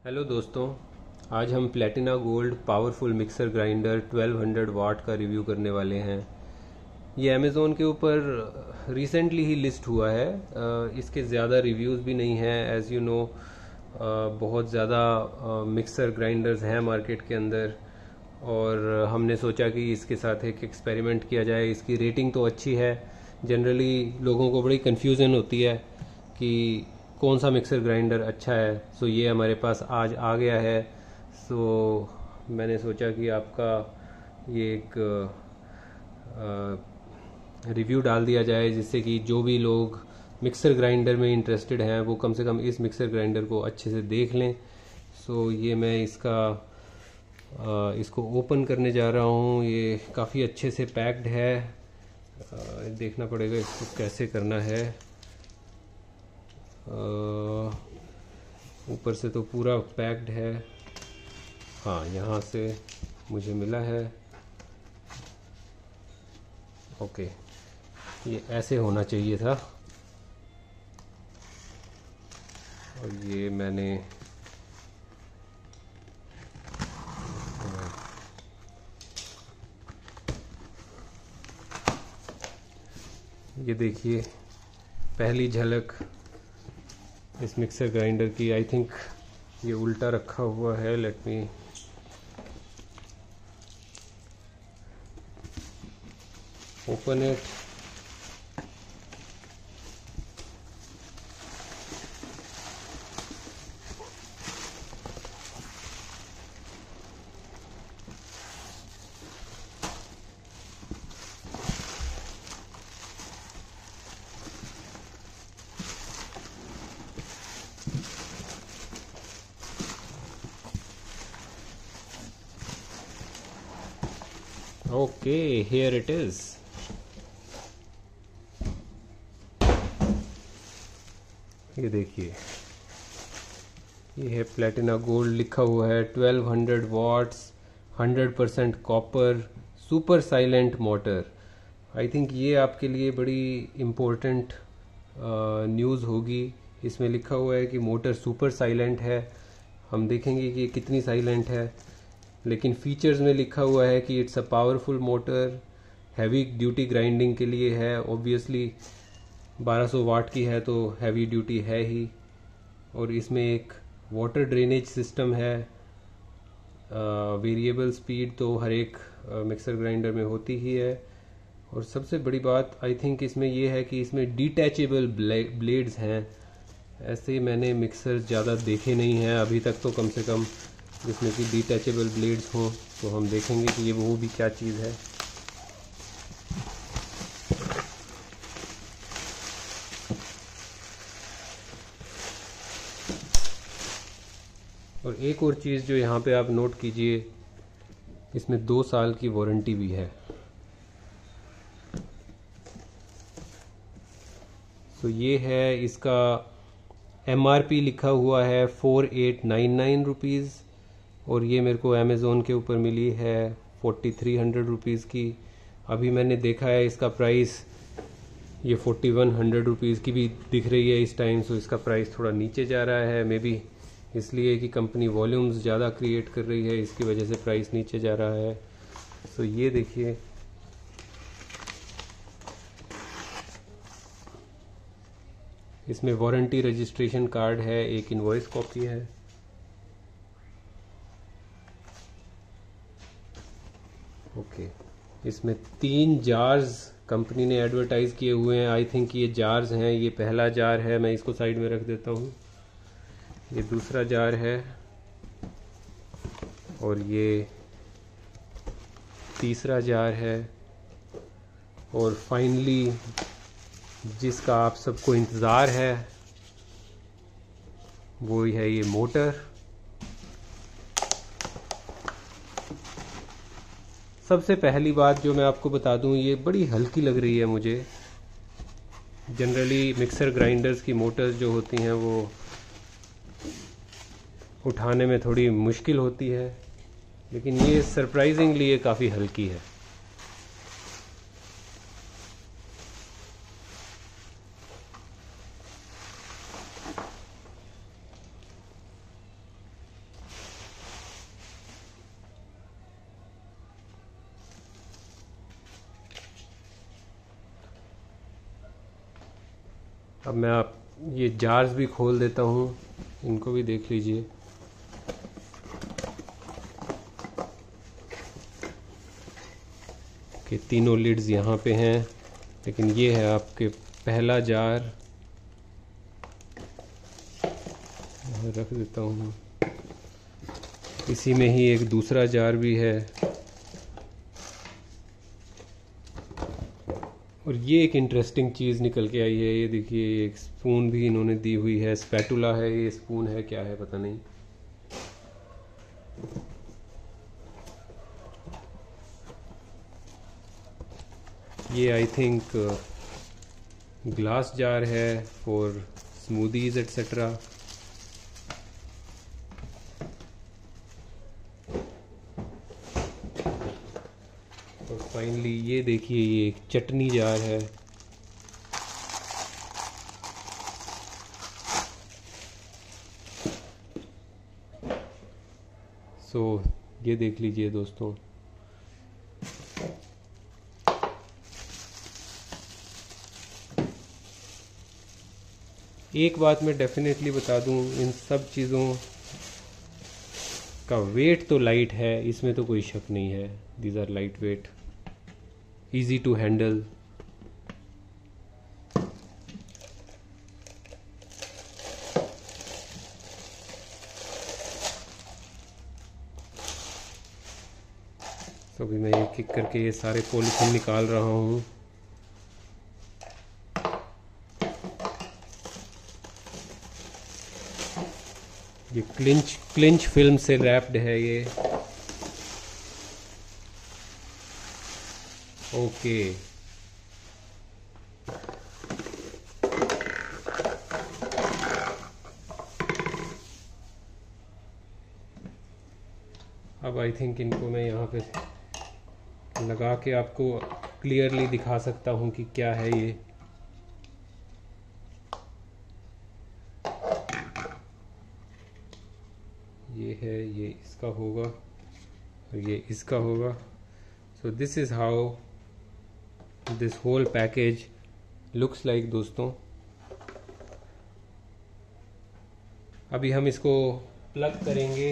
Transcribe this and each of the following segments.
Hello दोस्तों। आज हम Platina gold powerful mixer grinder 1200 वाट का रिव्यू करने वाले हैं। ये अमेज़ोन के ऊपर रिसेंटली ही लिस्ट हुआ है। इसके ज़्यादा रिव्यूज़ भी नहीं हैं। एज़ यू नो बहुत ज़्यादा मिक्सर ग्राइंडर्स हैं मार्केट के अंदर, और हमने सोचा कि इसके साथ एक एक्सपेरिमेंट किया जाए। इसकी रेटिंग तो अच्छी है। जनरली लोगों को बड़ी कन्फ्यूज़न होती है कि कौन सा मिक्सर ग्राइंडर अच्छा है। सो ये हमारे पास आज आ गया है। सो मैंने सोचा कि आपका ये एक रिव्यू डाल दिया जाए, जिससे कि जो भी लोग मिक्सर ग्राइंडर में इंटरेस्टेड हैं वो कम से कम इस मिक्सर ग्राइंडर को अच्छे से देख लें। सो ये मैं इसको ओपन करने जा रहा हूँ। ये काफ़ी अच्छे से पैक्ड है। देखना पड़ेगा इसको कैसे करना है। ऊपर से तो पूरा पैक्ड है। हाँ, यहाँ से मुझे मिला है। ओके, ये ऐसे होना चाहिए था। और ये मैंने ये देखिए पहली झलक इस मिक्सर ग्राइंडर की। आई थिंक ये उल्टा रखा हुआ है। Let me open it. Okay, here it is. ये देखिए, ये है प्लेटिना गोल्ड लिखा हुआ है। 1200 watts, 100% copper, super silent motor. I think ये आपके लिए बड़ी इम्पोर्टेंट न्यूज़ होगी। इसमें लिखा हुआ है कि मोटर सुपर साइलेंट है। हम देखेंगे कि ये कितनी साइलेंट है। लेकिन फीचर्स में लिखा हुआ है कि it's a powerful motor, heavy duty grinding के लिए है। ऑब्वियसली 1200 वाट की है तो हैवी ड्यूटी है ही। और इसमें एक वाटर ड्रेनेज सिस्टम है। वेरिएबल स्पीड तो हर एक मिक्सर ग्राइंडर में होती ही है। और सबसे बड़ी बात आई थिंक इसमें ये है कि इसमें डिटैचेबल ब्लेड्स हैं। ऐसे मैंने मिक्सर ज़्यादा देखे नहीं हैं अभी तक, तो कम से कम जिसमें कि डिटैचेबल ब्लेड्स हों। तो हम देखेंगे कि ये वो भी क्या चीज़ है। और एक और चीज़ जो यहाँ पे आप नोट कीजिए, इसमें 2 साल की वारंटी भी है। तो ये है इसका MRP लिखा हुआ है 4899 रुपीज़। और ये मेरे को अमेज़ोन के ऊपर मिली है 4300 रुपीज़ की। अभी मैंने देखा है इसका प्राइस ये 4100 रुपीज़ की भी दिख रही है इस टाइम। सो इसका प्राइस थोड़ा नीचे जा रहा है। मे बी इसलिए कि कंपनी वॉल्यूम्स ज़्यादा क्रिएट कर रही है, इसकी वजह से प्राइस नीचे जा रहा है। सो ये देखिए, इसमें वारंटी रजिस्ट्रेशन कार्ड है, एक इनवॉइस कॉपी है। ओके, इसमें 3 जार्स कंपनी ने एडवर्टाइज किए हुए हैं। आई थिंक ये जार्स हैं। ये पहला जार है, मैं इसको साइड में रख देता हूँ। ये दूसरा जार है और ये तीसरा जार है। और फाइनली जिसका आप सबको इंतज़ार है वो है ये मोटर। सबसे पहली बात जो मैं आपको बता दूं, ये बड़ी हल्की लग रही है मुझे। जनरली मिक्सर ग्राइंडर्स की मोटर्स जो होती हैं वो उठाने में थोड़ी मुश्किल होती है, लेकिन ये सरप्राइजिंगली ये काफ़ी हल्की है। अब मैं आप ये जार्स भी खोल देता हूँ, इनको भी देख लीजिए। कि तीनों लिड्स यहाँ पे हैं, लेकिन ये है आपके पहला जार। रख देता हूँ, इसी में ही एक दूसरा जार भी है। और ये एक इंटरेस्टिंग चीज़ निकल के आई है, ये देखिए एक स्पून भी इन्होंने दी हुई है। स्पैटुला है ये, स्पून है क्या है पता नहीं। ये आई थिंक ग्लास जार है फॉर स्मूदीज एट्सेट्रा। और फाइनली ये देखिए, ये एक चटनी जार है। सो ये देख लीजिए दोस्तों। एक बात मैं डेफिनेटली बता दूं, इन सब चीज़ों का वेट तो लाइट है, इसमें तो कोई शक नहीं है। These are light weight, easy to handle. तो अभी मैं एक एक करके ये सारे पॉलीथीन निकाल रहा हूँ। ये क्लिंच फिल्म से रैप्ड है ये। ओके, अब आई थिंक इनको मैं यहाँ पे लगा के आपको क्लियरली दिखा सकता हूँ कि क्या है ये। ये है, ये इसका होगा और ये इसका होगा। So this is how this whole package looks like दोस्तों। अभी हम इसको प्लग करेंगे।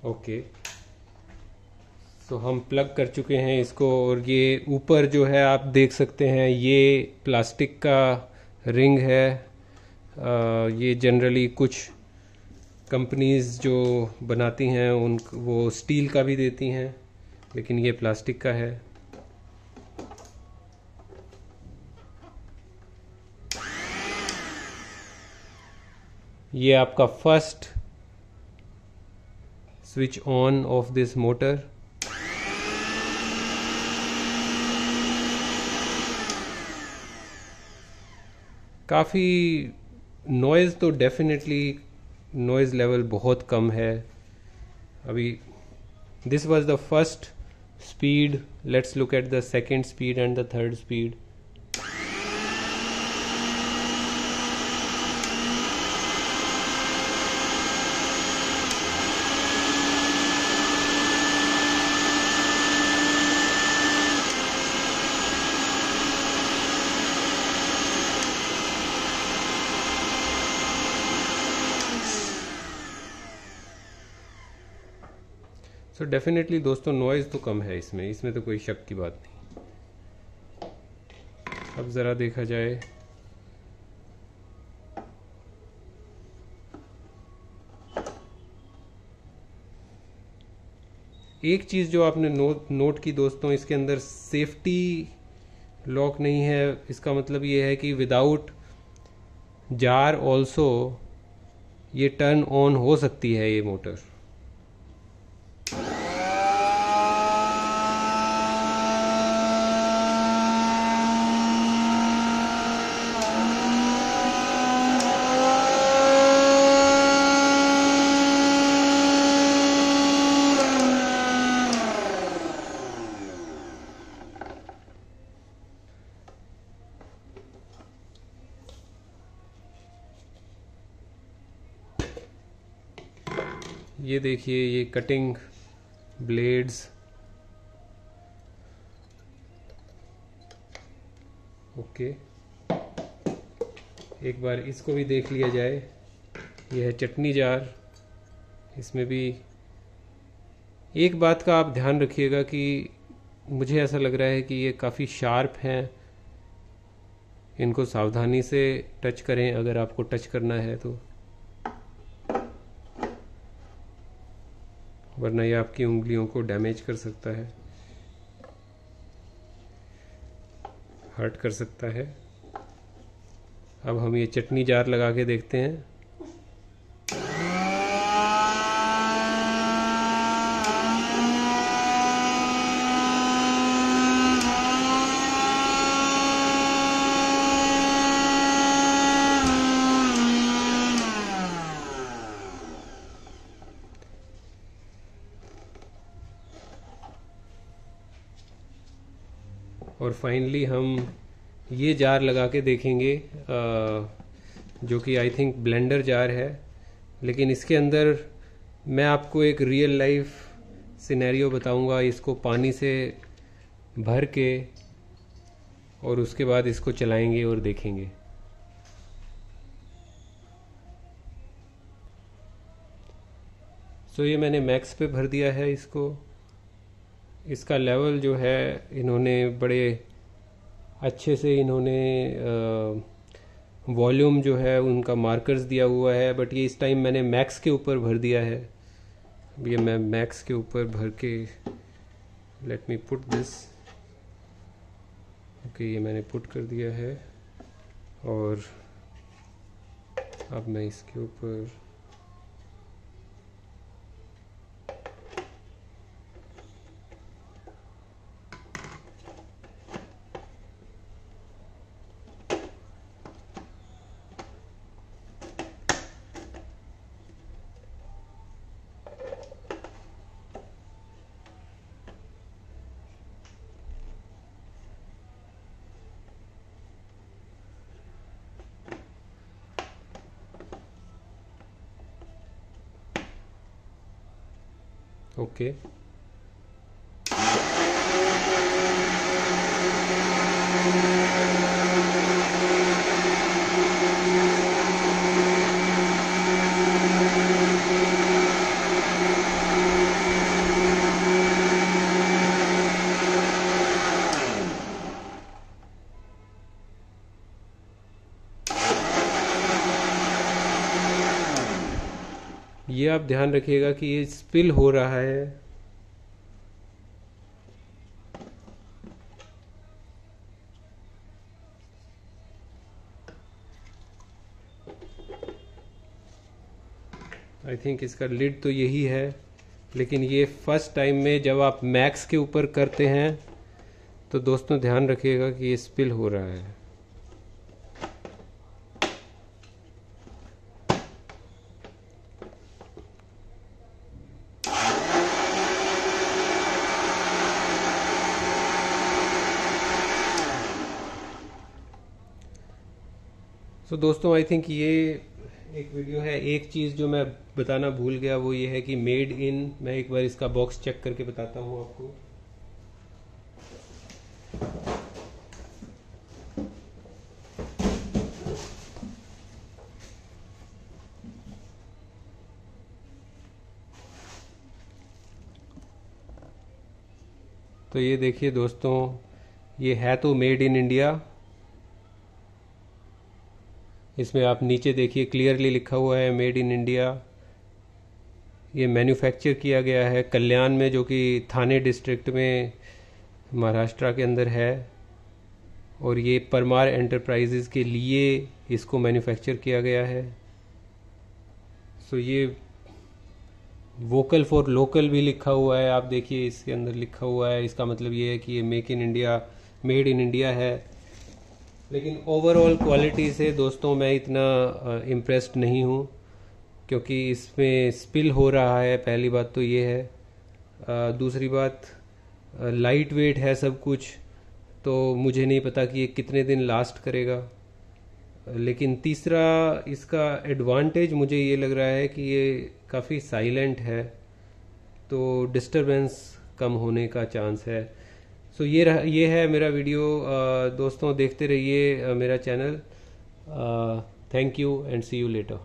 ओके, तो हम प्लग कर चुके हैं इसको। और ये ऊपर जो है आप देख सकते हैं, ये प्लास्टिक का रिंग है। ये जनरली कुछ कंपनीज जो बनाती हैं उन वो स्टील का भी देती हैं, लेकिन ये प्लास्टिक का है। ये आपका first switch on of this motor। काफ़ी नॉइज़ तो डेफिनेटली नॉइज़ लेवल बहुत कम है अभी। This was the first speed, let's look at the second speed and the third speed. तो डेफिनेटली दोस्तों नॉइज़ तो कम है इसमें तो कोई शक की बात नहीं। अब ज़रा देखा जाए, एक चीज़ जो आपने नोट की दोस्तों, इसके अंदर सेफ्टी लॉक नहीं है। इसका मतलब ये है कि विदाउट जार ऑल्सो ये टर्न ऑन हो सकती है ये मोटर। ये देखिए, ये कटिंग ब्लेड्स। ओके, एक बार इसको भी देख लिया जाए। यह है चटनी जार। इसमें भी एक बात का आप ध्यान रखिएगा कि मुझे ऐसा लग रहा है कि ये काफ़ी शार्प हैं। इनको सावधानी से टच करें अगर आपको टच करना है तो, वरना ये आपकी उंगलियों को डैमेज कर सकता है, हर्ट कर सकता है। अब हम ये चटनी जार लगा के देखते हैं। और फाइनली हम ये जार लगा के देखेंगे, जो कि आई थिंक ब्लेंडर जार है, लेकिन इसके अंदर मैं आपको एक रियल लाइफ सिनेरियो बताऊंगा। इसको पानी से भर के और उसके बाद इसको चलाएंगे और देखेंगे। सो ये मैंने मैक्स पे भर दिया है इसको। इसका लेवल जो है इन्होंने बड़े अच्छे से वॉल्यूम जो है उनका मार्कर्स दिया हुआ है, बट ये इस टाइम मैंने मैक्स के ऊपर भर दिया है। ये मैं मैक्स के ऊपर भर के, let me put this. Okay, ये मैंने पुट कर दिया है और अब मैं इसके ऊपर ओके। ये आप ध्यान रखिएगा कि ये स्पिल हो रहा है। आई थिंक इसका लिड तो यही है, लेकिन ये फर्स्ट टाइम में जब आप मैक्स के ऊपर करते हैं तो दोस्तों ध्यान रखिएगा कि ये स्पिल हो रहा है। तो दोस्तों आई थिंक ये एक वीडियो है। एक चीज़ जो मैं बताना भूल गया वो ये है कि मेड इन, मैं एक बार इसका बॉक्स चेक करके बताता हूँ आपको। तो ये देखिए दोस्तों, ये है तो मेड इन इंडिया। इसमें आप नीचे देखिए क्लियरली लिखा हुआ है मेड इन इंडिया। ये मैन्युफैक्चर किया गया है कल्याण में, जो कि थाने डिस्ट्रिक्ट में महाराष्ट्र के अंदर है, और ये परमार एंटरप्राइजेज के लिए इसको मैन्युफैक्चर किया गया है। सो ये वोकल फॉर लोकल भी लिखा हुआ है, आप देखिए इसके अंदर लिखा हुआ है। इसका मतलब ये है कि ये make in India, made in India है। लेकिन ओवरऑल क्वालिटी से दोस्तों मैं इतना इम्प्रेस्ड नहीं हूँ, क्योंकि इसमें स्पिल हो रहा है, पहली बात तो ये है। दूसरी बात, लाइट वेट है सब कुछ, तो मुझे नहीं पता कि ये कितने दिन लास्ट करेगा। लेकिन तीसरा इसका एडवांटेज मुझे ये लग रहा है कि ये काफ़ी साइलेंट है, तो डिस्टरबेंस कम होने का चांस है। सो ये है मेरा वीडियो। दोस्तों देखते रहिए मेरा channel. Thank you and see you letter.